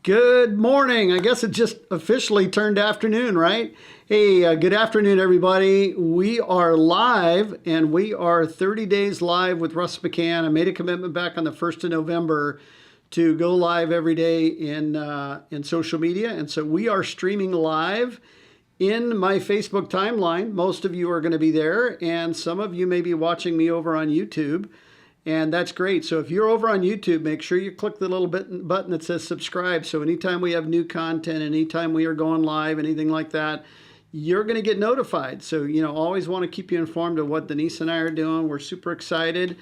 Good morning. I guess it just officially turned afternoon, right? Hey, good afternoon, everybody. We are live, and we are 30 days live with Russ McCann. I made a commitment back on the 1st of November to go live every day in social media, and so we are streaming live in my Facebook timeline. Most of you are going to be there, and some of you may be watching me over on YouTube. And that's great. So if you're over on YouTube, make sure you click the little button that says subscribe. So anytime we have new content, anytime we are going live, anything like that, you're going to get notified. So, always want to keep you informed of what Denise and I are doing. We're super excited.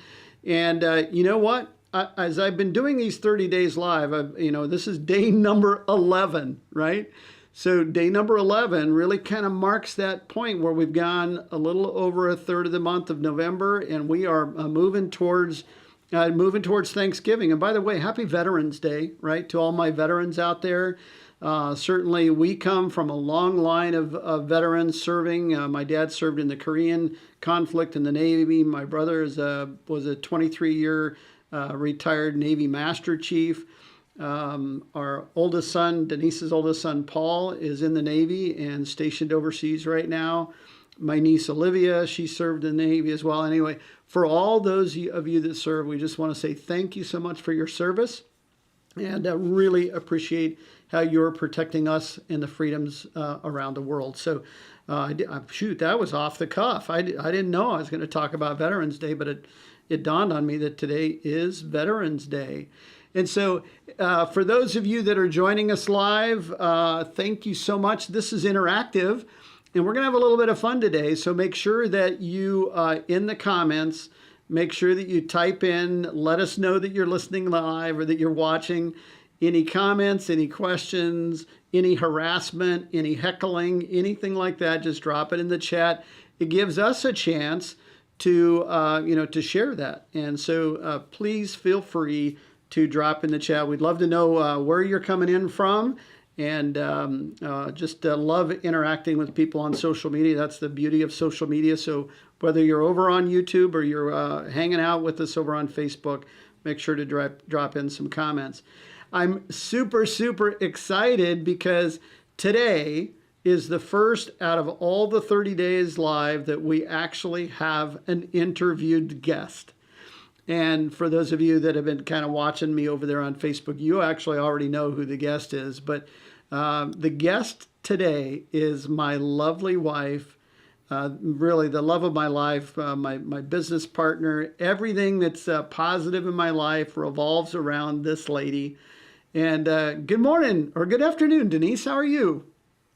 And you know what? As I've been doing these 30 days live, this is day number 11, right? So day number 11 really kind of marks that point where we've gone a little over a third of the month of November, and we are moving towards Thanksgiving. And by the way, happy Veterans Day, right, to all my veterans out there. Certainly, we come from a long line of veterans serving. My dad served in the Korean conflict in the Navy. My brother was a 23-year retired Navy Master Chief. Our oldest son, Denise's oldest son, Paul, is in the Navy and stationed overseas right now. My niece, Olivia, she served in the Navy as well. Anyway, for all those of you that serve, we just want to say thank you so much for your service, and really appreciate how you're protecting us and the freedoms around the world. So, shoot, that was off the cuff. I didn't know I was going to talk about Veterans Day, but it dawned on me that today is Veterans Day. And so for those of you that are joining us live, thank you so much. This is interactive, and we're going to have a little bit of fun today. So make sure that you, in the comments, make sure that you type in, let us know that you're listening live or that you're watching. Any comments, any questions, any harassment, any heckling, anything like that, just drop it in the chat. It gives us a chance to, to share that. And so please feel free to drop in the chat. We'd love to know where you're coming in from, and just love interacting with people on social media. That's the beauty of social media. So whether you're over on YouTube or you're hanging out with us over on Facebook, make sure to drop in some comments. I'm super, super excited because today is the first out of all the 30 days live that we actually have an interviewed guest. And for those of you that have been kind of watching me over there on Facebook, you actually already know who the guest is. But the guest today is my lovely wife, really the love of my life, my business partner. Everything that's positive in my life revolves around this lady. And good morning or good afternoon, Denise. How are you?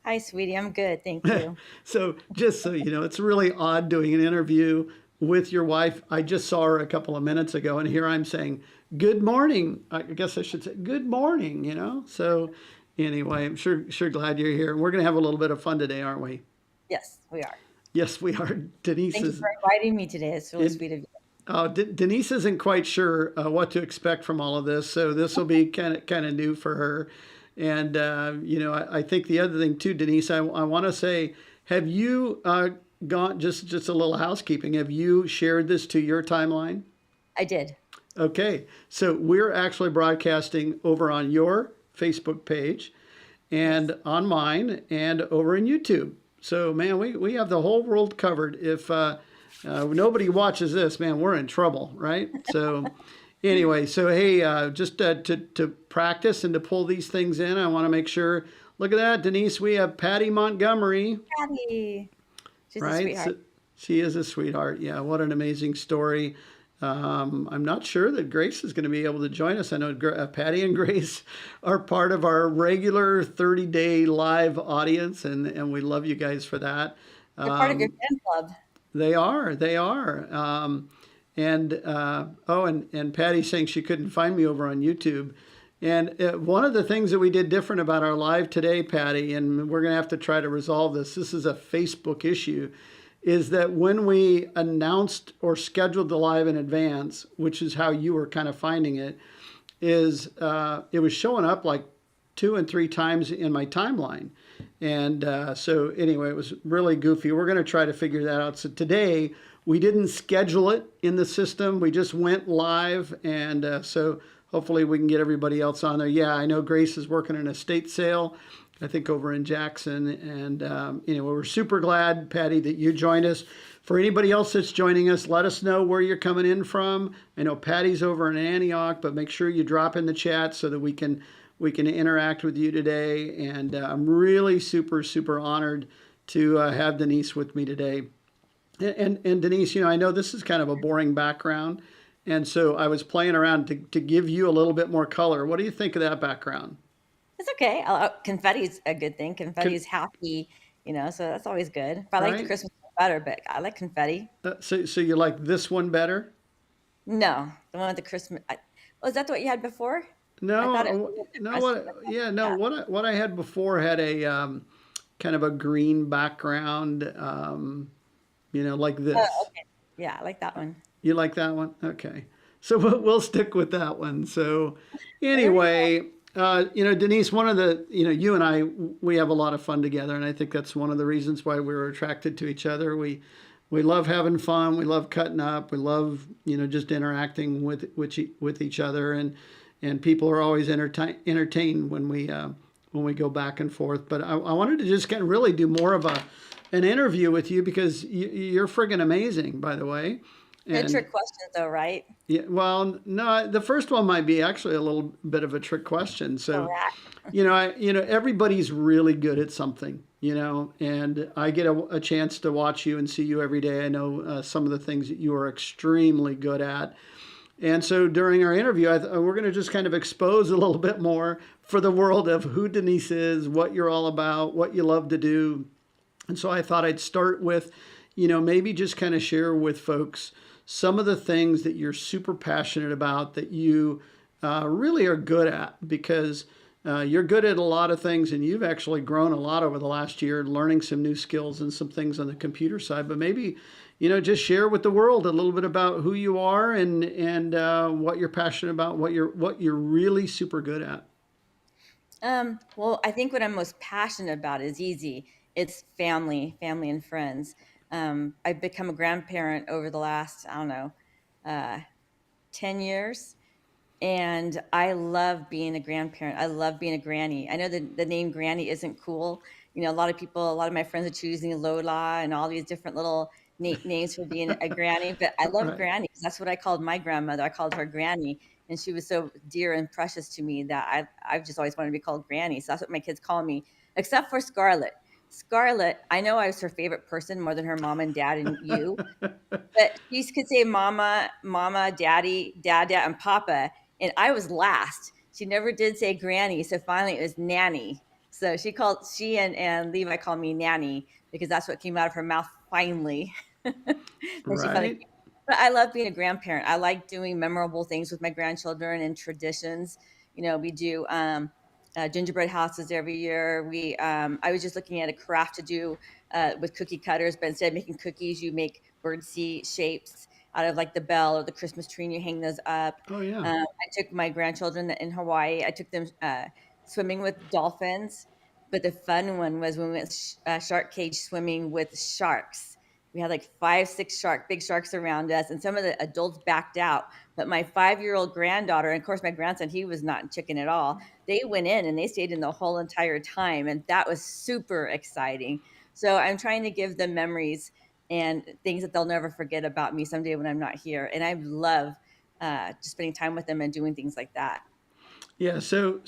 Hi, sweetie. I'm good. Thank you. So just so you know, it's really odd doing an interview with your wife. I just saw her a couple of minutes ago, and here I'm saying, good morning. I guess I should say good morning, So anyway, I'm sure glad you're here. We're going to have a little bit of fun today, aren't we? Yes, we are. Yes, we are. Denise Thank you for inviting me today. It's really sweet of you. Denise isn't quite sure what to expect from all of this, so this will be kind of new for her. And, I think the other thing too, Denise, I want to say, have you gone, just a little housekeeping, have you shared this to your timeline? I did. Okay, so we're actually broadcasting over on your Facebook page and on mine and over in YouTube. So, man, we have the whole world covered. If nobody watches this, man, we're in trouble, right? So anyway, so hey, just to practice and to pull these things in, I want to make sure, look at that, Denise, we have Patty Montgomery. Patty. She's a Right? sweetheart. So she is a sweetheart. Yeah, what an amazing story. I'm not sure that Grace is going to be able to join us. I know Patty and Grace are part of our regular 30-day live audience, and we love you guys for that. They're part of your fan club. They are. And Patty's saying she couldn't find me over on YouTube. And one of the things that we did different about our live today, Patty, and we're going to have to try to resolve this is a Facebook issue, is that when we announced or scheduled the live in advance, which is how you were kind of finding it, is it was showing up like 2 and 3 times in my timeline. And so anyway, it was really goofy. We're going to try to figure that out. So today, we didn't schedule it in the system. We just went live. And so hopefully we can get everybody else on there. Yeah, I know Grace is working an estate sale, I think over in Jackson, and we're super glad, Patty, that you joined us. For anybody else that's joining us, let us know where you're coming in from. I know Patty's over in Antioch, but make sure you drop in the chat so that we can interact with you today. And I'm really super honored to have Denise with me today. And Denise, I know this is kind of a boring background, and so I was playing around to give you a little bit more color. What do you think of that background? It's okay. Confetti's a good thing. Confetti's happy, so that's always good. But I like the Right? Christmas one better, but I like confetti. So you like this one better? No, the one with the Christmas. Was that what you had before? I thought it No, was no. depressing. Yeah. What I had before had a kind of a green background. Like Oh, this. okay. Yeah, I like that one. You like that one? Okay. So we'll stick with that one. So There we go. anyway, Denise, one of the, you and I, we have a lot of fun together, and I think that's one of the reasons why we were attracted to each other. We love having fun. We love cutting up. We love, just interacting with each other, and people are always entertained when we go back and forth. But I wanted to just really do more of an interview with you because you're friggin' amazing, by the way. Good And trick questions, though, right? yeah, well, no, the first one might be actually a little bit of a trick question. All So, right. everybody's really good at something, and I get a chance to watch you and see you every day. I know some of the things that you are extremely good at. And so during our interview, we're going to just kind of expose a little bit more for the world of who Denise is, what you're all about, what you love to do. And so I thought I'd start with, maybe just kind of share with folks some of the things that you're super passionate about that you really are good at because you're good at a lot of things and you've actually grown a lot over the last year, learning some new skills and some things on the computer side. But maybe, just share with the world a little bit about who you are and what you're passionate about, what you're really super good at. Well, I think what I'm most passionate about is easy. It's family and friends. I've become a grandparent over the last, I don't know, uh, 10 years. And I love being a grandparent. I love being a granny. I know the name granny isn't cool. A lot of people, a lot of my friends are choosing Lola and all these different little names for being a granny. But I love Right. grannies. That's what I called my grandmother. I called her granny. And she was so dear and precious to me that I've just always wanted to be called granny. So that's what my kids call me, except for Scarlett. Scarlett, I know I was her favorite person more than her mom and dad and you, but she could say mama, mama, daddy, dad, and papa. And I was last. She never did say granny. So finally it was nanny. So she and Levi called me nanny because that's what came out of her mouth finally. And she finally Right. came. But I love being a grandparent. I like doing memorable things with my grandchildren and traditions. We do gingerbread houses every year. I was just looking at a craft to do with cookie cutters, but instead of making cookies, you make birdseed shapes out of like the bell or the Christmas tree, and you hang those up. Oh yeah. I took my grandchildren in Hawaii. I took them swimming with dolphins, but the fun one was when we went shark cage swimming with sharks. We had like 5, 6 big sharks around us, and some of the adults backed out. But my 5-year-old granddaughter, and of course my grandson, he was not chicken at all. They went in and they stayed in the whole entire time, and that was super exciting. So I'm trying to give them memories and things that they'll never forget about me someday when I'm not here. And I love just spending time with them and doing things like that. Yeah. So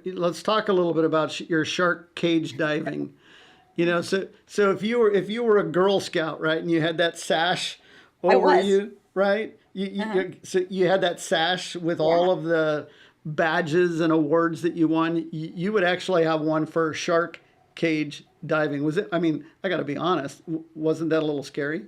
let's talk a little bit about your shark cage diving. So if you were a Girl Scout, right, and you had that sash I over was. you, right? Uh-huh. So you had that sash with Yeah. all of the badges and awards that you won. You would actually have one for shark cage diving. Was it? I mean, I got to be honest. Wasn't that a little scary?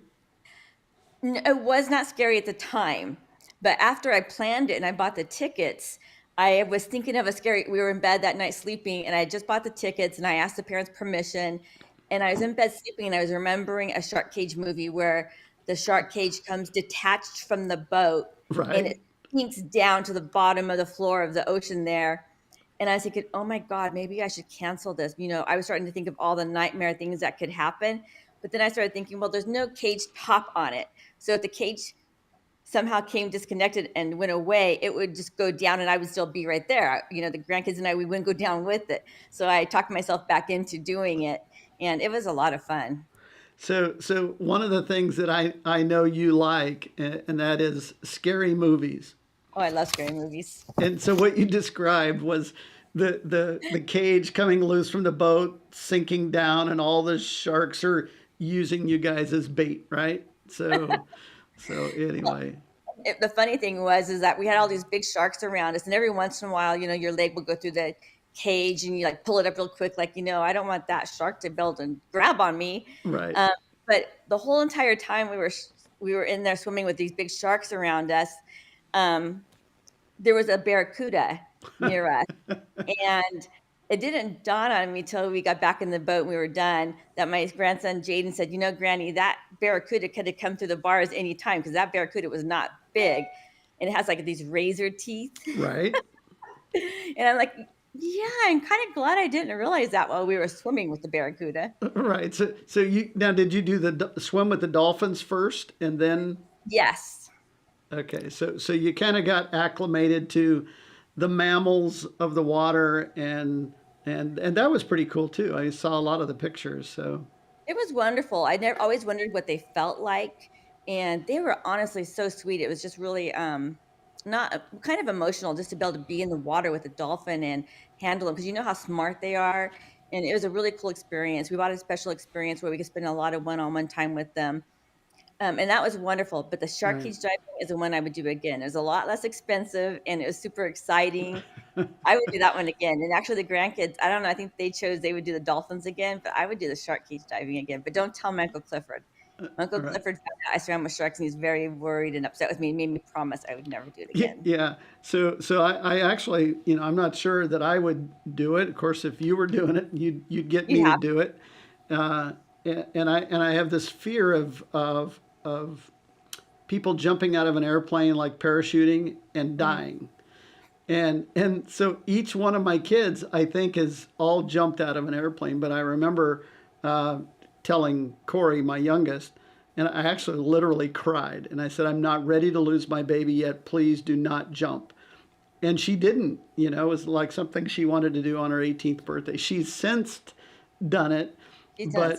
It was not scary at the time, but after I planned it and I bought the tickets, I was thinking of a scary. We were in bed that night sleeping, and I just bought the tickets, and I asked the parents permission, and I was in bed sleeping, and I was remembering a shark cage movie where the shark cage comes detached from the boat, and it Right. sinks down to the bottom of the floor of the ocean there. And I was thinking, oh my God, maybe I should cancel this. I was starting to think of all the nightmare things that could happen. But then I started thinking, well, there's no cage top on it. So if the cage somehow came disconnected and went away, it would just go down and I would still be right there. The grandkids and I, we wouldn't go down with it. So I talked myself back into doing it, and it was a lot of fun. So one of the things that I know you like, and that is scary movies. Oh, I love scary movies. And so what you described was the cage coming loose from the boat, sinking down, and all the sharks are using you guys as bait, right? So anyway, The funny thing was is that we had all these big sharks around us, and every once in a while, your leg will go through the cage, and you like pull it up real quick, like I don't want that shark to be able to grab on me. right, Um, but the whole entire time we were in there swimming with these big sharks around us, um, there was a barracuda near us, and it didn't dawn on me till we got back in the boat and we were done that my grandson Jaden said, Granny, that barracuda could have come through the bars any time because that barracuda was not big, and it has like these razor teeth. right, And I'm like, yeah, I'm kind of glad I didn't realize that while we were swimming with the barracuda. right. So you now did you do the swim with the dolphins first, and then Yes. okay, so you kind of got acclimated to the mammals of the water, and that was pretty cool too. I saw a lot of the pictures. So It was wonderful. I never always wondered what they felt like, and they were honestly so sweet. It was just really not kind of emotional just to be able to be in the water with a dolphin and handle them because you know how smart they are. And it was a really cool experience. We bought a special experience where we could spend a lot of one-on-one time with them. And that was wonderful. But the shark right. cage diving is the one I would do again. It was a lot less expensive and it was super exciting. I would do that one again. And actually, the grandkids, I don't know, I think they chose they would do the dolphins again, but I would do the shark cage diving again. But don't tell my Uncle Clifford. My Uncle Right. Clifford found out I swam with sharks and he's very worried and upset with me. He made me promise I would never do it again. Yeah. So I actually, I'm not sure that I would do it. Of course, if you were doing it, you'd get You me to have. do it. Uh, and I have this fear of people jumping out of an airplane like parachuting and Mhm. dying. And so each one of my kids, I think, has all jumped out of an airplane. But I remember uh, telling Corey, my youngest, and I actually literally cried. And I said, "I'm not ready to lose my baby yet. Please do not jump." And she didn't. It was like something she wanted to do on her 18th birthday. She's since done it, He's done it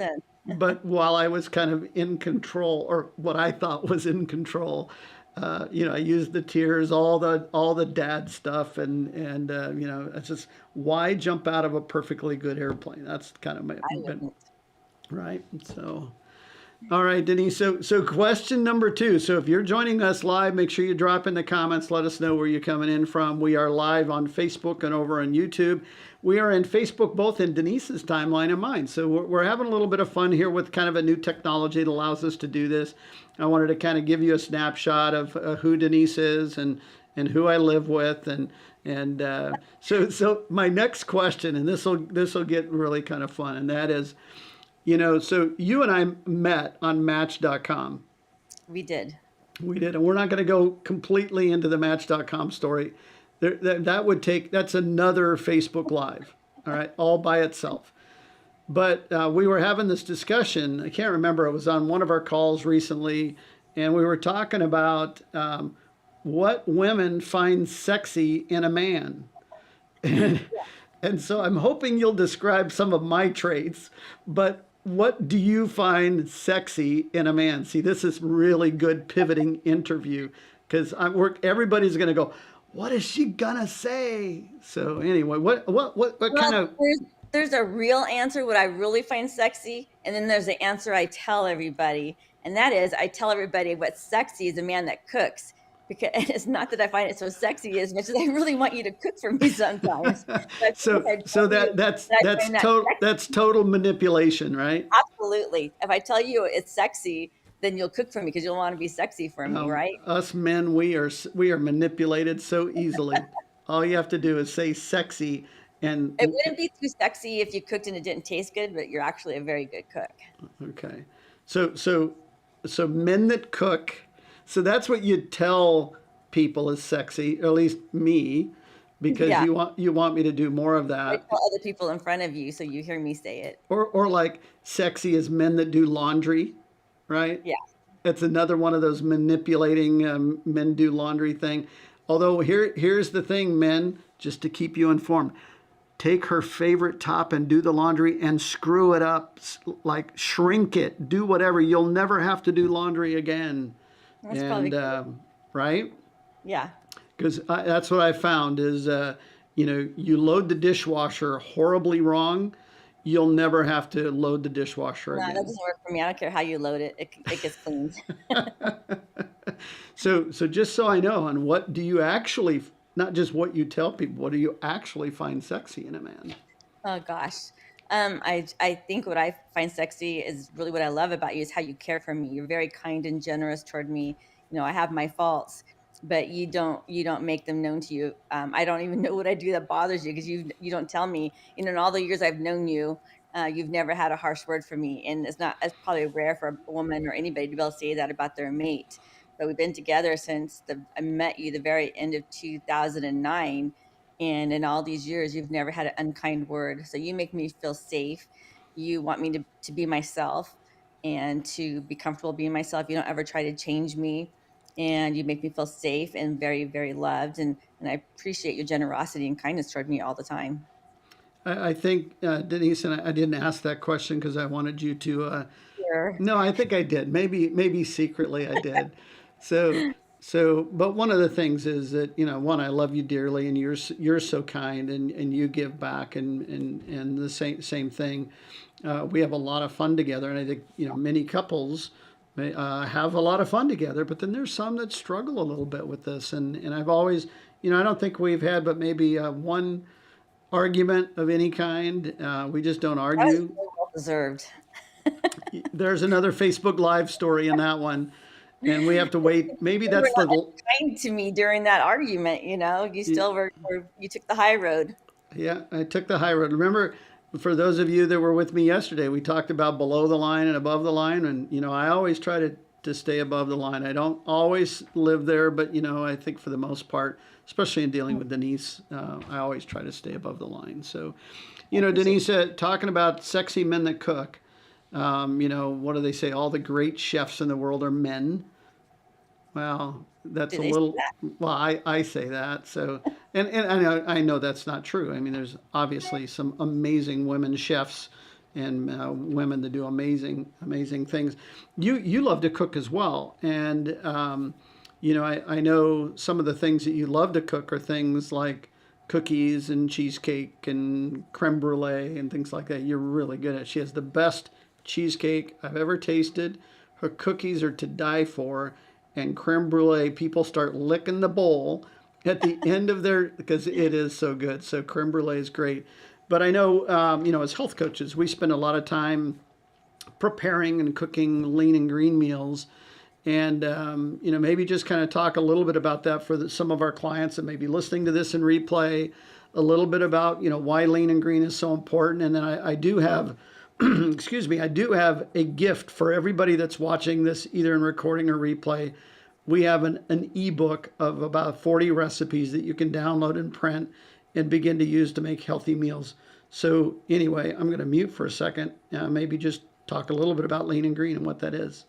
but since. while I was kind of in control, or what I thought was in control, I used the tears, all the dad stuff, and it's just why jump out of a perfectly good airplane? That's kind of I been wouldn't. right. So all right, Denise. So question number two. So if you're joining us live, make sure you drop in the comments. Let us know where you're coming in from. We are live on Facebook and over on YouTube. We are in Facebook, both in Denise's timeline and mine. So we're having a little bit of fun here with kind of a new technology that allows us to do this. I wanted to kind of give you a snapshot of who Denise is and who I live with, and so my next question, and this will get really kind of fun, and that is, so you and I met on Match.com. We did. We did, and we're not going to go completely into the Match.com story. That's another Facebook Live, all right, all by itself. But we were having this discussion. I can't remember. It was on one of our calls recently, and we were talking about what women find sexy in a man. And so I'm hoping you'll describe some of my traits, but what do you find sexy in a man? See, this is really good pivoting interview because everybody's going to go, what is she gonna say? So anyway, what kind Well, of there's a real answer, what I really find sexy, and then there's the answer I tell everybody, and that is I tell everybody what's sexy is a man that cooks. Because and it's not that I find it so sexy as much as I really want you to cook for me sometimes. But I feel like so I so tell you that I find that that's sexy. total manipulation, right? Absolutely. If I tell you it's sexy, then you'll cook for me because you'll want to be sexy for me, right? Us men, we are manipulated so easily. All you have to do is say sexy, and It wouldn't be too sexy if you cooked and it didn't taste good, but you're actually a very good cook. okay. So men that cook. So that's what you tell people is sexy, or at least me, because Yeah. you want me to do more of I that. tell other people in front of you so you hear me say it. Or like sexy is men that do laundry, right? Yeah. It's another one of those manipulating men do laundry thing. Although here's the thing, men, just to keep you informed. Take her favorite top and do the laundry and screw it up, like shrink it, do whatever. You'll never have to do laundry again. That's And probably cool. right? Yeah. Because that's what I found is, you load the dishwasher horribly wrong, you'll never have to load the dishwasher No, that again. doesn't work for me. I don't care how you load it. It gets cleaned. So just so I know, and what do you actually, not just what you tell people, what do you actually find sexy in a man? Oh gosh. I think what I find sexy is really what I love about you is how you care for me. You're very kind and generous toward me. I have my faults, but you don't make them known to you. I don't even know what I do that bothers you because you don't tell me. In all the years I've known you, you've never had a harsh word for me, and it's probably rare for a woman or anybody to be able to say that about their mate. But we've been together since I met you the very end of 2009, and in all these years, you've never had an unkind word. So you make me feel safe. You want me to be myself and to be comfortable being myself. You don't ever try to change me. And you make me feel safe and very, very loved. And I appreciate your generosity and kindness toward me all the time. I think, Denise, and I didn't ask that question because I wanted you to. Sure. No, I think I did. Maybe secretly I did. So but one of the things is that one, I love you dearly, and you're so kind, and you give back, and the same thing. We have a lot of fun together, and I think many couples have a lot of fun together, but then there's some that struggle a little bit with this, and I've always, I don't think we've had, but maybe one argument of any kind. We just don't That was argue. really well deserved. There's another Facebook Live story in that one, and we have to wait. Maybe You were that's not the kind to me during that argument. You still you took the high road. yeah. I took the high road. Remember, for those of you that were with me yesterday, we talked about below the line and above the line, and I always try to stay above the line. I don't always live there, but I think for the most part, especially in dealing with Denise, I always try to stay above the line. So, I appreciate Denise, talking about sexy men that cook. What do they say? All the great chefs in the world are men. Well, that's Do a they say little. that? Well, I say that. So, and I know that's not true. I mean, there's obviously some amazing women chefs and women that do amazing things. You love to cook as well, and I know some of the things that you love to cook are things like cookies and cheesecake and creme brulee and things like that. You're really good at. She has the best cheesecake I've ever tasted. Her cookies are to die for, and creme brulee, people start licking the bowl at the end of their, because it is so good. So creme brulee is great. But I know, as health coaches, we spend a lot of time preparing and cooking lean and green meals. And, maybe just kind of talk a little bit about that for some of our clients that may be listening to this in replay, a little bit about, why lean and green is so important. And then I do have, excuse me, I do have a gift for everybody that's watching this either in recording or replay. We have an ebook of about 40 recipes that you can download and print and begin to use to make healthy meals. So anyway, I'm going to mute for a second. Maybe just talk a little bit about lean and green and what that is.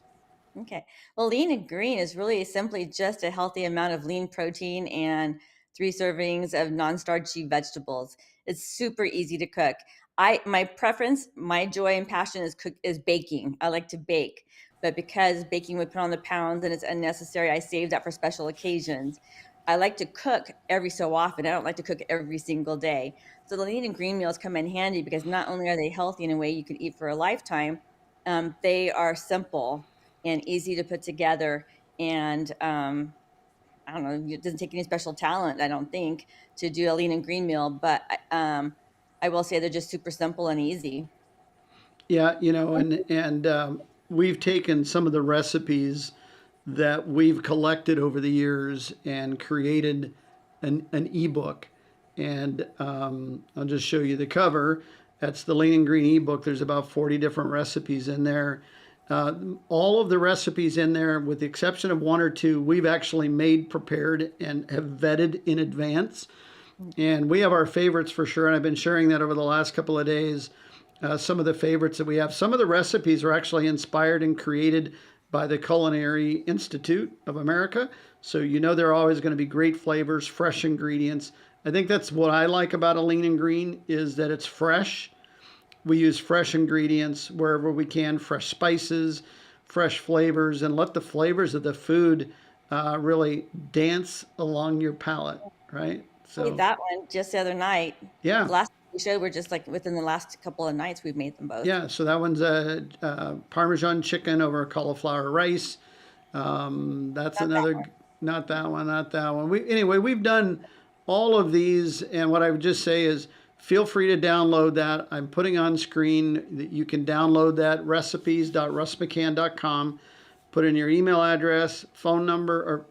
Okay. Well, lean and green is really simply just a healthy amount of lean protein and 3 servings of non-starchy vegetables. It's super easy to cook. My preference, my joy and passion is baking. I like to bake, but because baking would put on the pounds and it's unnecessary, I save that for special occasions. I like to cook every so often. I don't like to cook every single day. So the lean and green meals come in handy because not only are they healthy in a way you can eat for a lifetime, they are simple and easy to put together. And I don't know, it doesn't take any special talent, I don't think, to do a lean and green meal. But I will say they're just super simple and easy. Yeah, and we've taken some of the recipes that we've collected over the years and created an ebook. And I'll just show you the cover. That's the Lean and Green ebook. There's about 40 different recipes in there. All of the recipes in there, with the exception of one or two, we've actually made, prepared, and have vetted in advance. And we have our favorites for sure. And I've been sharing that over the last couple of days. Some of the favorites that we have. Some of the recipes are actually inspired and created by the Culinary Institute of America. So you know there are always going to be great flavors, fresh ingredients. I think that's what I like about a lean and green is that it's fresh. We use fresh ingredients wherever we can, fresh spices, fresh flavors, and let the flavors of the food really dance along your palate, right? Made So, that one just the other night. yeah, The last we showed were just like within the last couple of nights we've made them both. yeah. So that one's a Parmesan chicken over cauliflower rice. That's Not that another, not that one, not that one. Anyway, we've done all of these, and what I would just say is feel free to download that. I'm putting on screen that you can download that recipes.russmccann.com. Put in your email address, phone number, or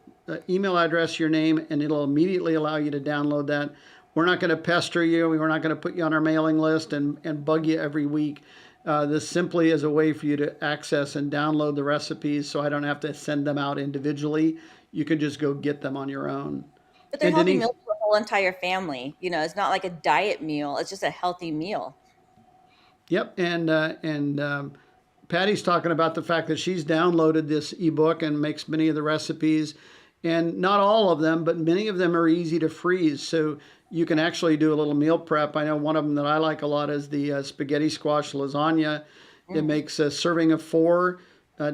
email address, your name, and it'll immediately allow you to download that. We're not going to pester you. We're not going to put you on our mailing list and bug you every week. This simply is a way for you to access and download the recipes so I don't have to send them out individually. You can just go get them on your own. but they're And healthy Denise, meals for the whole entire family. You know, it's not like a diet meal. It's just a healthy meal. yep, and Patty's talking about the fact that she's downloaded this ebook and makes many of the recipes, and not all of them, but many of them are easy to freeze. So you can actually do a little meal prep. I know one of them that I like a lot is the spaghetti squash lasagna. It Mm. makes a serving of four.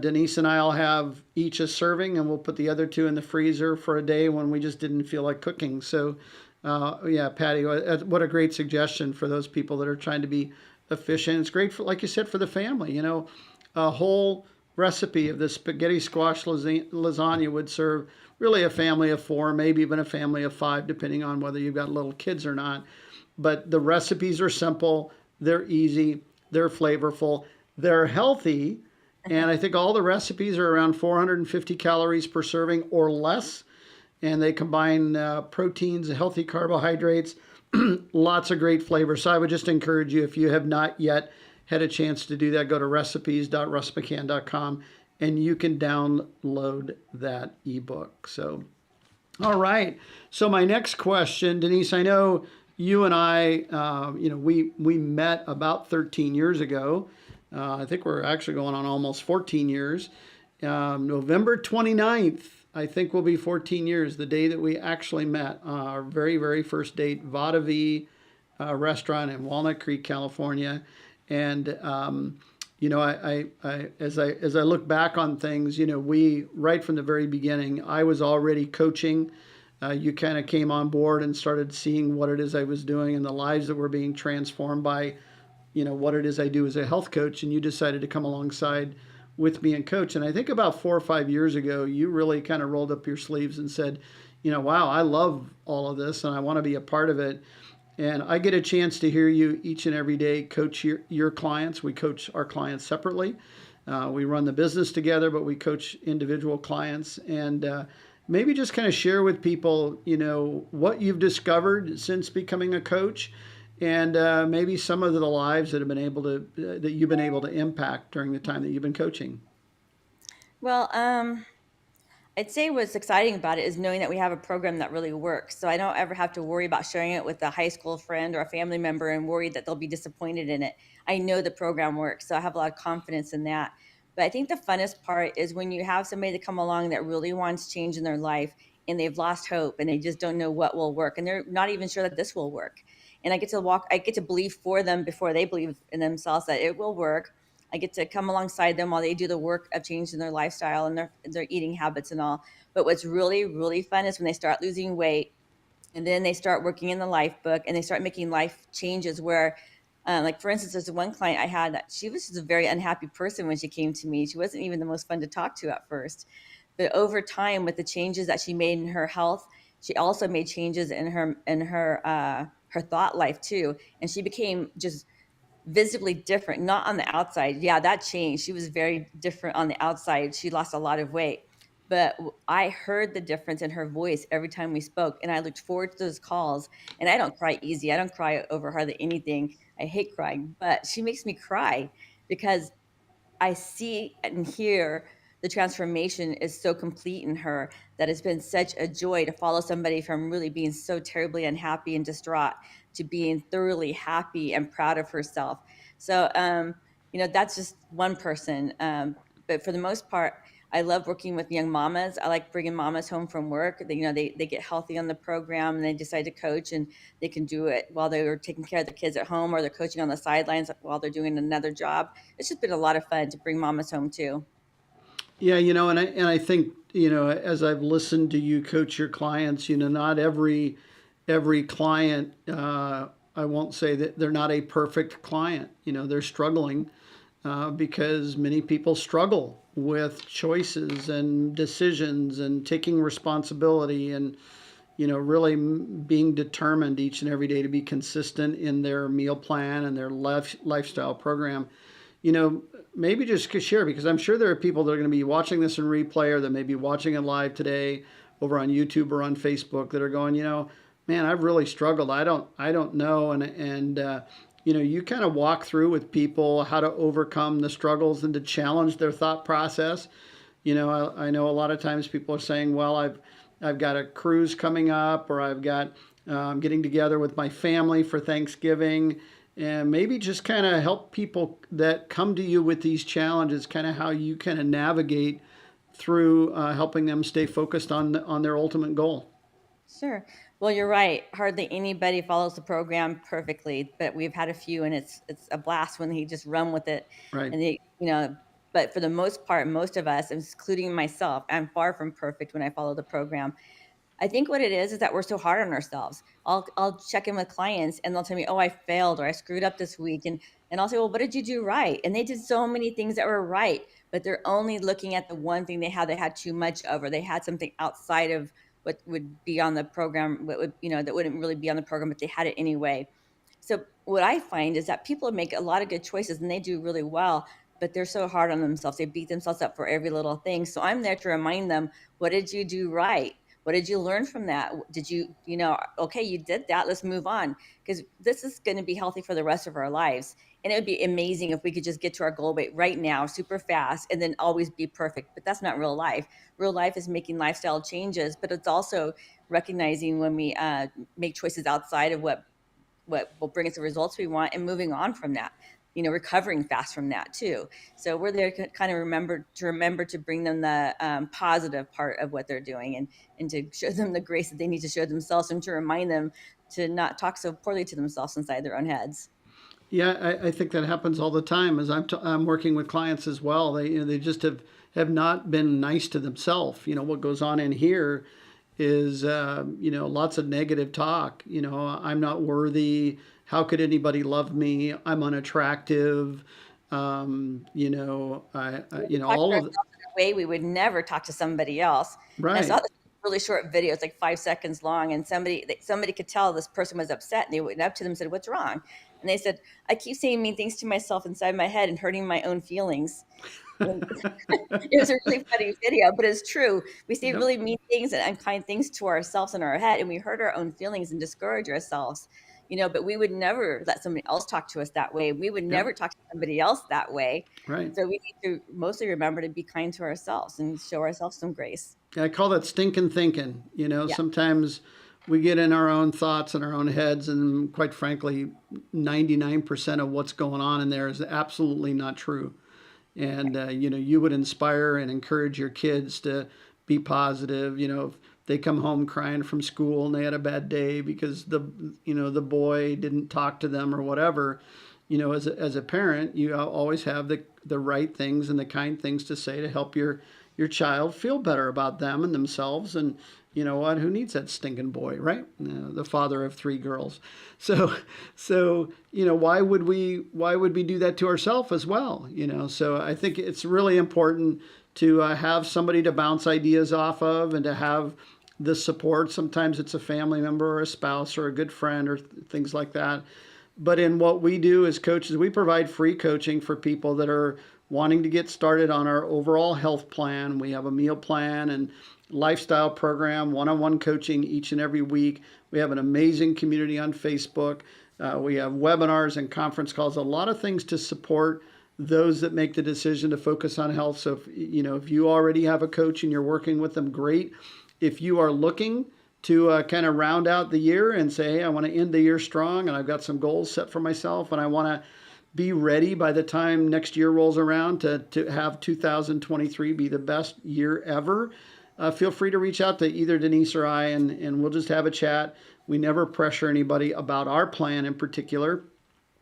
Denise and I'll have each a serving, and we'll put the other two in the freezer for a day when we just didn't feel like cooking. So, yeah, Patty, what a great suggestion for those people that are trying to be efficient. It's great for, like you said, for the family. You know, a whole recipe of the spaghetti squash lasagna would serve really a family of four, maybe even a family of five, depending on whether you've got little kids or not. But the recipes are simple, they're easy, they're flavorful, they're healthy. And I think all the recipes are around 450 calories per serving or less. And they combine proteins, healthy carbohydrates, lots of great flavors. So I would just encourage you, if you have not yet had a chance to do that, go to recipes.russmccann.com and you can download that ebook. So, all right. So my next question, Denise, I know you and I, we met about 13 years ago. I think we're actually going on almost 14 years. November 29th, I think will be 14 years, the day that we actually met. Our very, very first date, Vada V restaurant in Walnut Creek, California. And, as I look back on things, we, right from the very beginning, I was already coaching. You kind of came on board and started seeing what it is I was doing and the lives that were being transformed by what it is I do as a health coach, and you decided to come alongside with me and coach. And I think about 4 or 5 years ago, you really kind of rolled up your sleeves and said, wow, I love all of this and I want to be a part of it. And I get a chance to hear you each and every day coach your clients. We coach our clients separately. We run the business together, but we coach individual clients. And maybe just kind of share with people, what you've discovered since becoming a coach, and maybe some of the lives that you've been able to impact during the time that you've been coaching. Well, I'd say what's exciting about it is knowing that we have a program that really works. So I don't ever have to worry about sharing it with a high school friend or a family member and worry that they'll be disappointed in it. I know the program works, so I have a lot of confidence in that. But I think the funnest part is when you have somebody to come along that really wants change in their life and they've lost hope and they just don't know what will work and they're not even sure that this will work. And I get to believe for them before they believe in themselves that it will work. I get to come alongside them while they do the work of changing their lifestyle and their eating habits and all. But what's really, really fun is when they start losing weight and then they start working in the life book and they start making life changes where like for instance, there's one client I had that she was just a very unhappy person when she came to me. She wasn't even the most fun to talk to at first. But over time, with the changes that she made in her health, she also made changes in her thought life too. And she became just visibly different, not on the outside. Yeah, that changed. She was very different on the outside. She lost a lot of weight. But I heard the difference in her voice every time we spoke. And I looked forward to those calls. And I don't cry easy. I don't cry over hardly anything. I hate crying, but she makes me cry because I see and hear the transformation is so complete in her that it's been such a joy to follow somebody from really being so terribly unhappy and distraught to being thoroughly happy and proud of herself. So, that's just one person. But for the most part, I love working with young mamas. I like bringing mamas home from work. They get healthy on the program and they decide to coach, and they can do it while they're taking care of the kids at home, or they're coaching on the sidelines while they're doing another job. It's just been a lot of fun to bring mamas home too. Yeah, and I think, as I've listened to you coach your clients, not every client, I won't say that they're not a perfect client. They're struggling, because many people struggle with choices and decisions and taking responsibility, and really being determined each and every day to be consistent in their meal plan and their lifestyle program. you know, Maybe just share, because I'm sure there are people that are going to be watching this in replay, or that may be watching it live today over on YouTube or on Facebook, that are going, man, I've really struggled. I don't know. And you kind of walk through with people how to overcome the struggles and to challenge their thought process. I know a lot of times people are saying, well, I've got a cruise coming up, or I've got getting together with my family for Thanksgiving, and maybe just kind of help people that come to you with these challenges, kind of how you kind of navigate through, helping them stay focused on their ultimate goal. Sure. Well, you're right. Hardly anybody follows the program perfectly, but we've had a few, and it's a blast when they just run with it. Right. And but for the most part, most of us, including myself, I'm far from perfect when I follow the program. I think what it is that we're so hard on ourselves. I'll check in with clients and they'll tell me, "Oh, I failed, or I screwed up this week," and I'll say, "Well, what did you do right?" And they did so many things that were right, but they're only looking at the one thing they had too much of, or they had something outside of what would be on the program, what would that wouldn't really be on the program, but they had it anyway. So what I find is that people make a lot of good choices and they do really well, but they're so hard on themselves. They beat themselves up for every little thing. So I'm there to remind them, what did you do right? What did you learn from that? Did okay, you did that. Let's move on, because this is going to be healthy for the rest of our lives. And it would be amazing if we could just get to our goal weight right now, super fast, and then always be perfect. But that's not real life. Real life is making lifestyle changes, but it's also recognizing when we make choices outside of what will bring us the results we want, and moving on from that, recovering fast from that too. So we're there to kind of remember to bring them the positive part of what they're doing, and to show them the grace that they need to show themselves, and to remind them to not talk so poorly to themselves inside their own heads. Yeah, I think that happens all the time. As I'm working with clients as well, they just have not been nice to themselves. What goes on in here is, lots of negative talk. I'm not worthy. How could anybody love me? I'm unattractive. Talk to All of ourselves in a way we would never talk to somebody else. And I saw right. this really short video. It's like 5 seconds long, and somebody could tell this person was upset, and they went up to them and said, "What's wrong?" And they said, "I keep saying mean things to myself inside my head and hurting my own feelings." And it was a really funny video, but it's true. We say Yep. really mean things and unkind things to ourselves in our head, and we hurt our own feelings and discourage ourselves. But we would never let somebody else talk to us that way. We would Yep. never talk to somebody else that way. Right. So we need to mostly remember to be kind to ourselves and show ourselves some grace. I call that stinking thinking. Yeah. Sometimes we get in our own thoughts and our own heads, and quite frankly, 99% of what's going on in there is absolutely not true. And you would inspire and encourage your kids to be positive. If they come home crying from school and they had a bad day because the boy didn't talk to them or whatever, as a parent, you always have the right things and the kind things to say to help your child feel better about them and themselves. And you know what? Who needs that stinking boy, right? The father of three girls. So why would we do that to ourselves as well? So I think it's really important to have somebody to bounce ideas off of, and to have the support. Sometimes it's a family member or a spouse or a good friend, or things like that. But in what we do as coaches, we provide free coaching for people that are wanting to get started on our overall health plan. We have a meal plan and lifestyle program, one-on-one coaching each and every week. We have an amazing community on Facebook. We have webinars and conference calls, a lot of things to support those that make the decision to focus on health. So if you already have a coach and you're working with them, great. If you are looking to kind of round out the year and say, hey, I want to end the year strong, and I've got some goals set for myself, and I want to be ready by the time next year rolls around to have 2023 be the best year ever, feel free to reach out to either Denise or I, and we'll just have a chat. We never pressure anybody about our plan in particular.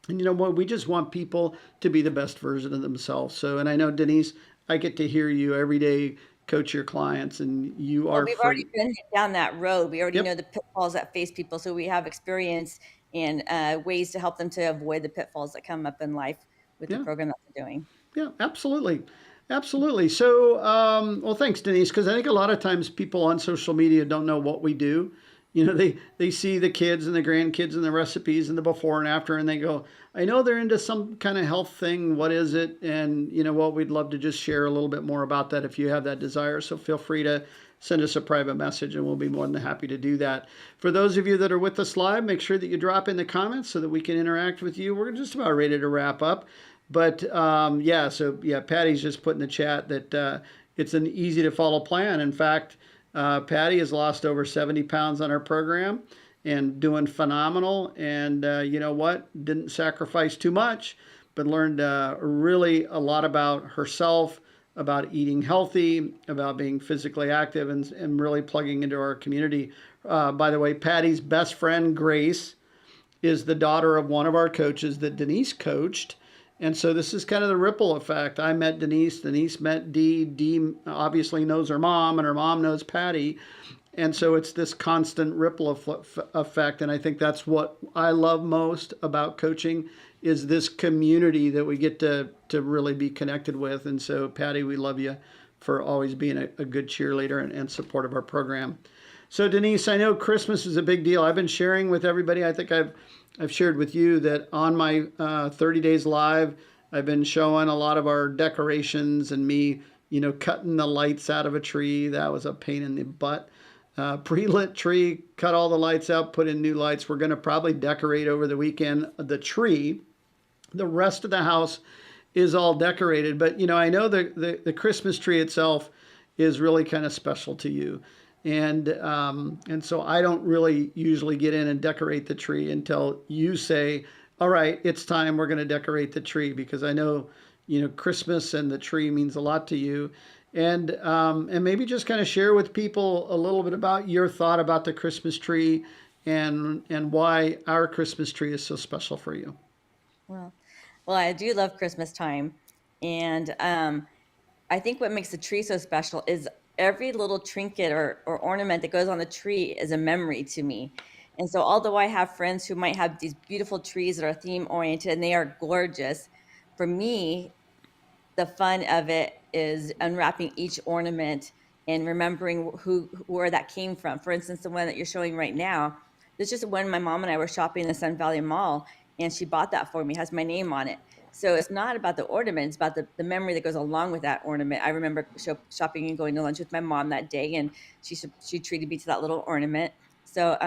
And you know what? We just want people to be the best version of themselves. So, and I know, Denise, I get to hear you every day coach your clients, and you Well, are we've already free. been down that road. We already know Yep. the pitfalls that face people, so we have experience and ways to help them to avoid the pitfalls that come up in life with the Yeah. program that we're doing. Yeah, absolutely. Absolutely. So, well, thanks, Denise, because I think a lot of times people on social media don't know what we do. You know, they see the kids and the grandkids and the recipes and the before and after, and they go, I know they're into some kind of health thing. What is it? And you know what? We'd love to just share a little bit more about that if you have that desire. So feel free to send us a private message, and we'll be more than happy to do that. For those of you that are with us live, make sure that you drop in the comments so that we can interact with you. We're just about ready to wrap up. But yeah, so yeah, Patty's just put in the chat that it's an easy to follow plan. In fact, Patty has lost over 70 pounds on our program and doing phenomenal. And you know what? Didn't sacrifice too much, but learned really a lot about herself, about eating healthy, about being physically active, and really plugging into our community. By the way, Patty's best friend, Grace, is the daughter of one of our coaches that Denise coached. And so this is kind of the ripple effect. I met Denise, Denise met Dee, Dee obviously knows her mom, and her mom knows Patty. And so it's this constant ripple effect. And I think that's what I love most about coaching is this community that we get to really be connected with. And so, Patty, we love you for always being a good cheerleader and support of our program. So, Denise, I know Christmas is a big deal. I've been sharing with everybody. I think I've shared with you that on my 30 days live, I've been showing a lot of our decorations and me, you know, cutting the lights out of a tree. That was a pain in the butt. Pre-lit tree, cut all the lights out, put in new lights. We're going to probably decorate over the weekend the tree. The rest of the house is all decorated, but you know, I know the Christmas tree itself is really kind of special to you. And so I don't really usually get in and decorate the tree until you say, all right, it's time, we're going to decorate the tree, because I know, you know, Christmas and the tree means a lot to you. And maybe just kind of share with people a little bit about your thought about the Christmas tree and why our Christmas tree is so special for you. Well, well, I do love Christmas time, and I think what makes the tree so special is every little trinket or ornament that goes on the tree is a memory to me. And so, although I have friends who might have these beautiful trees that are theme oriented and they are gorgeous, for me, the fun of it is unwrapping each ornament and remembering where that came from. For instance, the one that you're showing right now, this is just when my mom and I were shopping in the Sun Valley Mall, and she bought that for me. It has my name on it. So it's not about the ornament; it's about the memory that goes along with that ornament. I remember shopping and going to lunch with my mom that day, and she treated me to that little ornament. So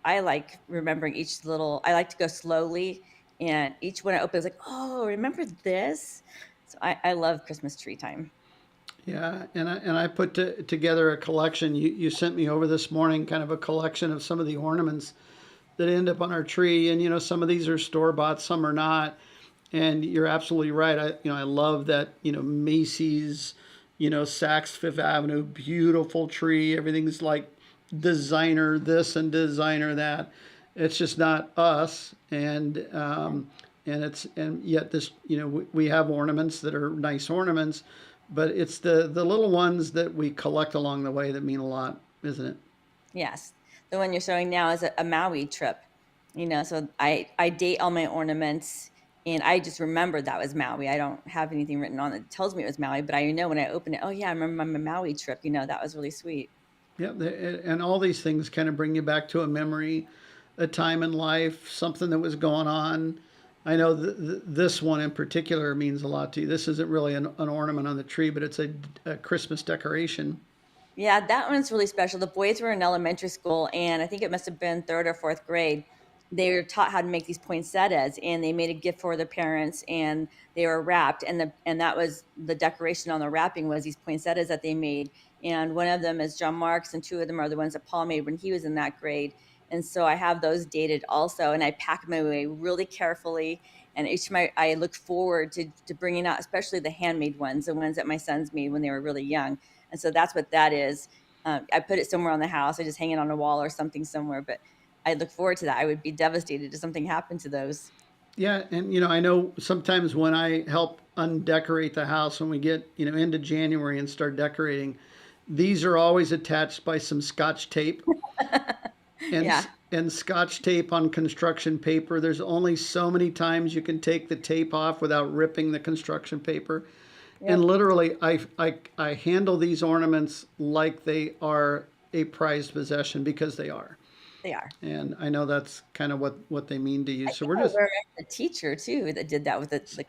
I like remembering each little. I like to go slowly, and each one I open is like, oh, remember this? So I love Christmas tree time. Yeah, and I put together a collection. You sent me over this morning, kind of a collection of some of the ornaments that end up on our tree, and you know some of these are store bought, some are not. And you're absolutely right. I love that Macy's, Saks Fifth Avenue, beautiful tree. Everything's like designer this and designer that. It's just not us, and yet this we have ornaments that are nice ornaments, but it's the little ones that we collect along the way that mean a lot, isn't it? Yes. The one you're showing now is a Maui trip. So I date all my ornaments and I just remember that was Maui. I don't have anything written on it that tells me it was Maui, but I know when I open it, oh yeah, I remember my Maui trip. That was really sweet. Yeah, and all these things kind of bring you back to a memory, a time in life, something that was going on. I know this one in particular means a lot to you. This isn't really an ornament on the tree, but it's a Christmas decoration. Yeah, that one's really special. The boys were in elementary school, and I think it must have been third or fourth grade. They were taught how to make these poinsettias, and they made a gift for their parents, and they were wrapped. And that was the decoration on the wrapping was these poinsettias that they made. And one of them is John Marks, and two of them are the ones that Paul made when he was in that grade. And so I have those dated also, and I pack them away really carefully. And each time I look forward to bringing out, especially the handmade ones, the ones that my sons made when they were really young. And so that's what that is. I put it somewhere on the house. I just hang it on a wall or something somewhere. But I look forward to that. I would be devastated if something happened to those. Yeah, and I know sometimes when I help undecorate the house when we get, into January and start decorating, these are always attached by some scotch tape. Yeah. And scotch tape on construction paper, there's only so many times you can take the tape off without ripping the construction paper. And Yep. literally, I handle these ornaments like they are a prized possession because they are. They are. And I know that's kind of what they mean to you. I So think we're I just, remember a teacher too that did that with it. Like,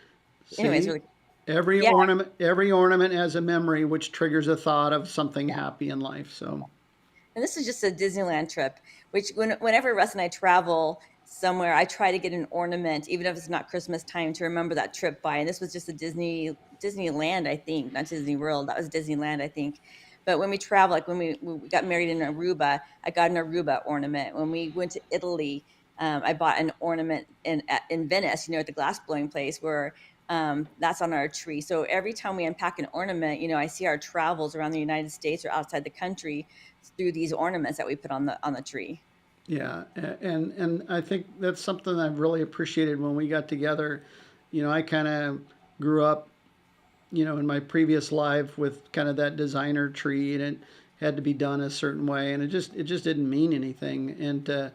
anyways, see, really, every yeah, ornament has a memory which triggers a thought of something yeah. happy in life. So And this is just a Disneyland trip, which whenever Russ and I travel somewhere, I try to get an ornament, even if it's not Christmas time, to remember that trip by. And this was just a Disneyland, I think, not Disney World. That was Disneyland, I think. But when we travel, like when we got married in Aruba, I got an Aruba ornament. When we went to Italy, I bought an ornament in Venice, at the glass blowing place where that's on our tree. So every time we unpack an ornament, I see our travels around the United States or outside the country through these ornaments that we put on the tree. yeah, and I think that's something I've really appreciated when we got together. I kind of grew up, in my previous life with kind of that designer tree, and it had to be done a certain way, and it just didn't mean anything. And to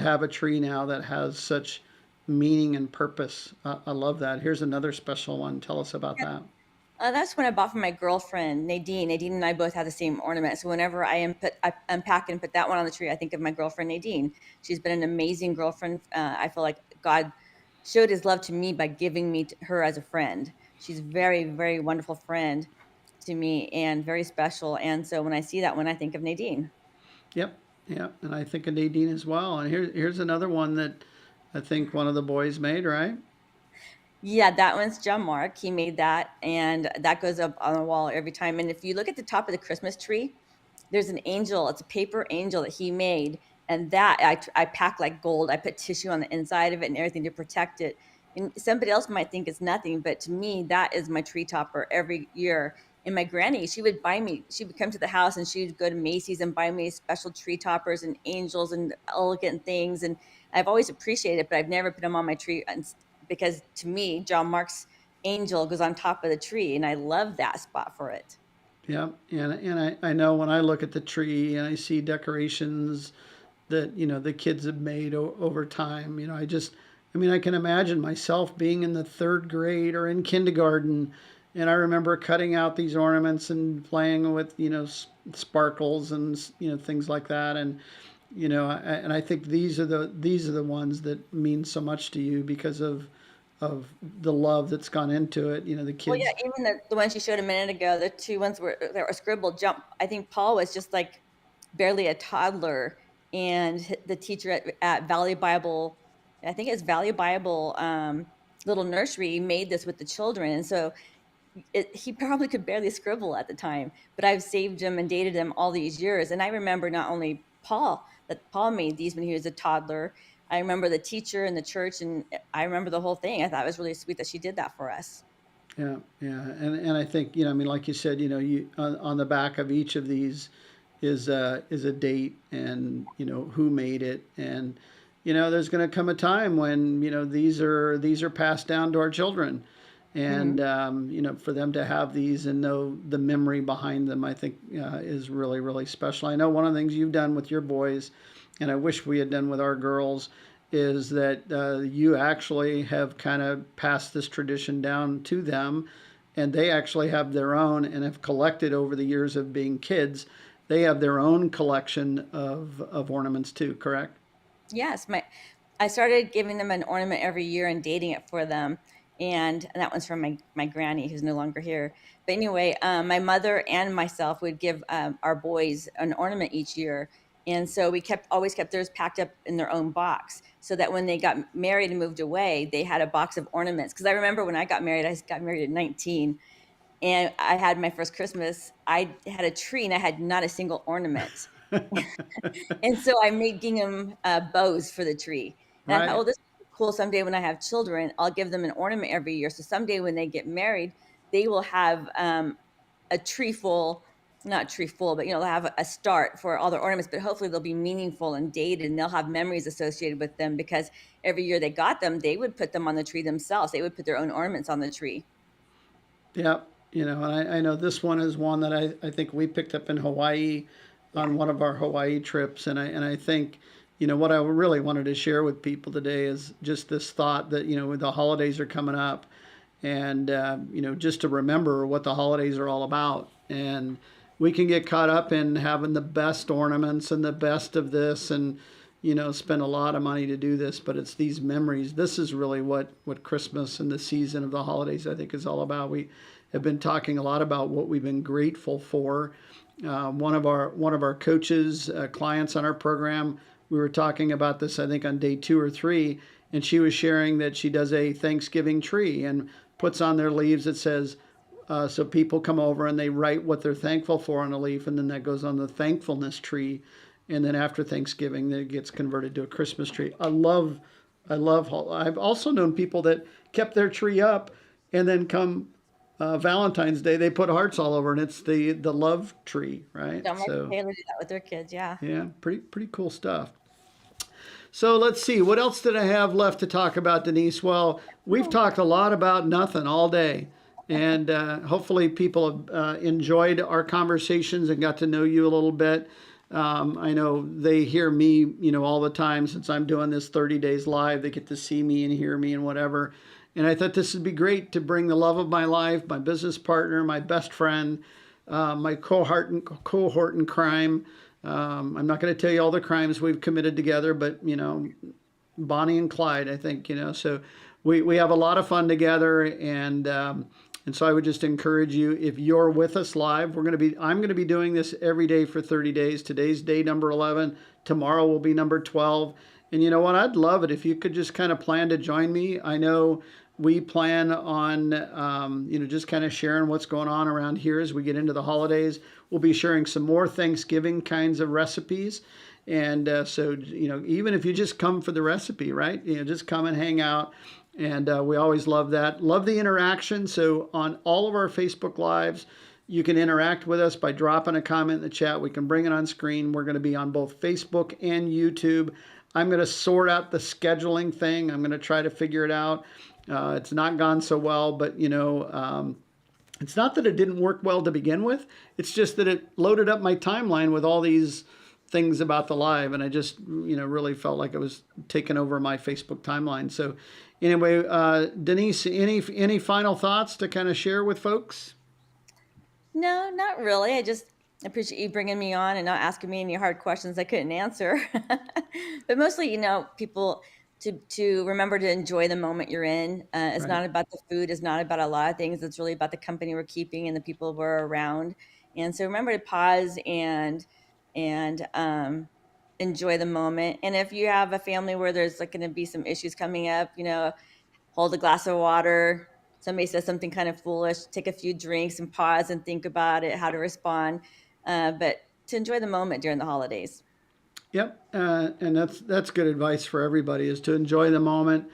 have a tree now that has such meaning and purpose, I love that. Here's another special one. Tell us about that. That's when I bought for my girlfriend Nadine. Nadine and I both have the same ornament. So whenever I unpack and put that one on the tree, I think of my girlfriend Nadine. She's been an amazing girlfriend. I feel like God showed His love to me by giving me to her as a friend. She's a very, very wonderful friend to me and very special. And so when I see that one, I think of Nadine. Yep, yep, and I think of Nadine as well. And here's another one that I think one of the boys made, right? Yeah, that one's John Mark. He made that, and that goes up on the wall every time. And if you look at the top of the Christmas tree, there's an angel. It's a paper angel that he made, and that I pack like gold. I put tissue on the inside of it and everything to protect it. And somebody else might think it's nothing, but to me, that is my tree topper every year. And my granny, she would come to the house and she would go to Macy's and buy me special tree toppers and angels and elegant things. And I've always appreciated it, but I've never put them on my tree because to me, John Mark's angel goes on top of the tree, and I love that spot for it. Yeah, and I know when I look at the tree and I see decorations that the kids have made over time. I mean, I can imagine myself being in the third grade or in kindergarten, and I remember cutting out these ornaments and playing with sparkles and things like that. And and I think these are the ones that mean so much to you because of the love that's gone into it. The Well, yeah, kids. even the ones you showed a minute ago, the two ones that were scribbled. Jump. I think Paul was just like barely a toddler, and the teacher at Valley Bible, I think it's Valley Bible little nursery, made this with the children, and so he probably could barely scribble at the time. But I've saved him and dated him all these years, and I remember not only Paul made these when he was a toddler. I remember the teacher and the church, and I remember the whole thing. I thought it was really sweet that she did that for us. Yeah, yeah, and I think I mean, like you said, you on the back of each of these is a date and who made it, and there's going to come a time when these are passed down to our children, Hmm. and for them to have these and know the memory behind them, I think is really really special. I know one of the things you've done with your boys, and I wish we had done with our girls, is that you actually have kind of passed this tradition down to them, and they actually have their own and have collected over the years of being kids. They have their own collection of ornaments too, correct? Yes, I started giving them an ornament every year and dating it for them. And that one's from my granny who's no longer here. But anyway, my mother and myself would give our boys an ornament each year. And so we always kept theirs packed up in their own box so that when they got married and moved away, they had a box of ornaments. Because I remember when I got married at 19, and I had my first Christmas. I had a tree and I had not a single ornament. And so I made gingham bows for the tree. And I thought, Right. well, this is cool. Someday when I have children, I'll give them an ornament every year. So someday when they get married, they will have a tree full, not tree full, but they'll have a start for all their ornaments, but hopefully they'll be meaningful and dated, and they'll have memories associated with them, because every year they got them, they would put them on the tree themselves. They would put their own ornaments on the tree. Yeah, and I know this one is one that I think we picked up in Hawaii Yeah. on one of our Hawaii trips, and I think what I really wanted to share with people today is just this thought that the holidays are coming up, and just to remember what the holidays are all about. And we can get caught up in having the best ornaments and the best of this, and spend a lot of money to do this, but it's these memories. This is really what Christmas and the season of the holidays, I think, is all about. We have been talking a lot about what we've been grateful for. One of our coaches, clients on our program, we were talking about this, I think, on day 2 or 3, and she was sharing that she does a Thanksgiving tree and puts on their leaves that says, so people come over and they write what they're thankful for on a leaf, and then that goes on the thankfulness tree. And then after Thanksgiving, then it gets converted to a Christmas tree. I've also known people that kept their tree up, and then come Valentine's Day, they put hearts all over, and it's the love tree, right? Don't make So Taylor do that with their kids. Yeah. yeah, pretty cool stuff. So let's see, what else did I have left to talk about, Denise? Well, we've talked a lot about nothing all day. And hopefully people have enjoyed our conversations and got to know you a little bit. I know they hear me, all the time since I'm doing this 30 days live. They get to see me and hear me and whatever. And I thought this would be great to bring the love of my life, my business partner, my best friend, my cohort in crime. I'm not going to tell you all the crimes we've committed together, but Bonnie and Clyde, I think, so we have a lot of fun together, and so I would just encourage you, if you're with us live, I'm going to be doing this every day for 30 days. Today's day number 11. Tomorrow will be number 12. And you know what? I'd love it if you could just kind of plan to join me. I know we plan on, just kind of sharing what's going on around here as we get into the holidays. We'll be sharing some more Thanksgiving kinds of recipes. And so, even if you just come for the recipe, right? Just come and hang out. And we always love that. Love the interaction. So on all of our Facebook Lives, you can interact with us by dropping a comment in the chat. We can bring it on screen. We're going to be on both Facebook and YouTube. I'm going to sort out the scheduling thing. I'm going to try to figure it out. It's not gone so well, but it's not that it didn't work well to begin with. It's just that it loaded up my timeline with all these things about the live, and I just really felt like it was taking over my Facebook timeline. So anyway, Denise, any final thoughts to kind of share with folks? No, not really. I just appreciate you bringing me on and not asking me any hard questions I couldn't answer. But mostly, people to remember to enjoy the moment you're in. It's Right. not about the food. It's not about a lot of things. It's really about the company we're keeping and the people we're around. And so remember to pause and enjoy the moment. And if you have a family where there's like going to be some issues coming up, hold a glass of water. Somebody says something kind of foolish, take a few drinks and pause and think about it, how to respond. But to enjoy the moment during the holidays. Yep, and that's good advice for everybody, is to enjoy the moment.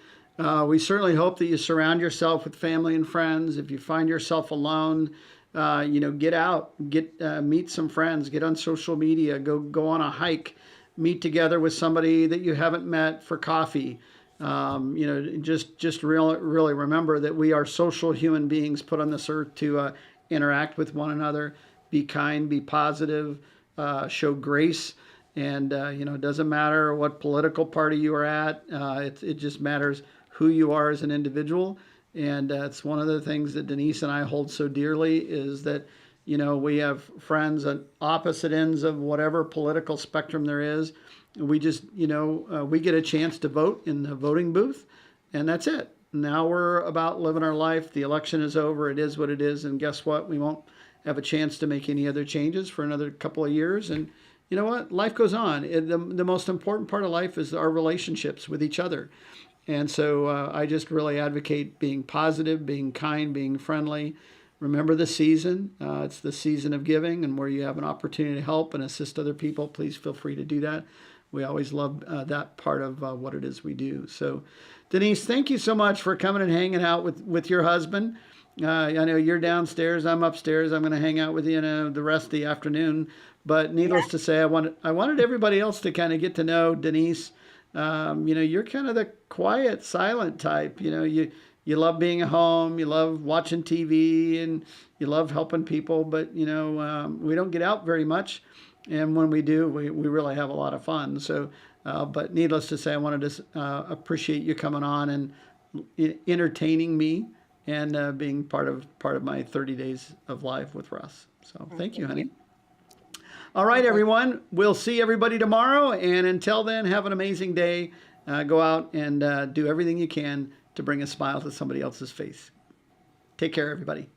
We certainly hope that you surround yourself with family and friends. If you find yourself alone, get out, meet some friends, get on social media, go on a hike, meet together with somebody that you haven't met for coffee. Just really remember that we are social human beings put on this earth to interact with one another, be kind, be positive, show grace. And, it doesn't matter what political party you are at. It just matters who you are as an individual. And it's one of the things that Denise and I hold so dearly, is that, we have friends at opposite ends of whatever political spectrum there is. We just, we get a chance to vote in the voting booth, and that's it. Now we're about living our life. The election is over. It is what it is. And guess what? We won't have a chance to make any other changes for another couple of years. And you know what? Life goes on. The most important part of life is our relationships with each other. And so I just really advocate being positive, being kind, being friendly. Remember the season. It's the season of giving, and where you have an opportunity to help and assist other people, please feel free to do that. we always love that part of what it is we do. So, Denise, thank you so much for coming and hanging out with your husband. I know you're downstairs, I'm upstairs. I'm going to hang out with you the rest of the afternoon. But needless to say, I wanted everybody else to kind of get to know Denise. You're kind of the quiet, silent type. You love being at home, you love watching TV, and you love helping people. But we don't get out very much, and when we do, we really have a lot of fun. So, but needless to say, I wanted to appreciate you coming on and entertaining me and being part of my 30 days of life with Russ. So thank you, honey. All right, everyone. We'll see everybody tomorrow. And until then, have an amazing day. Go out and do everything you can to bring a smile to somebody else's face. Take care, everybody.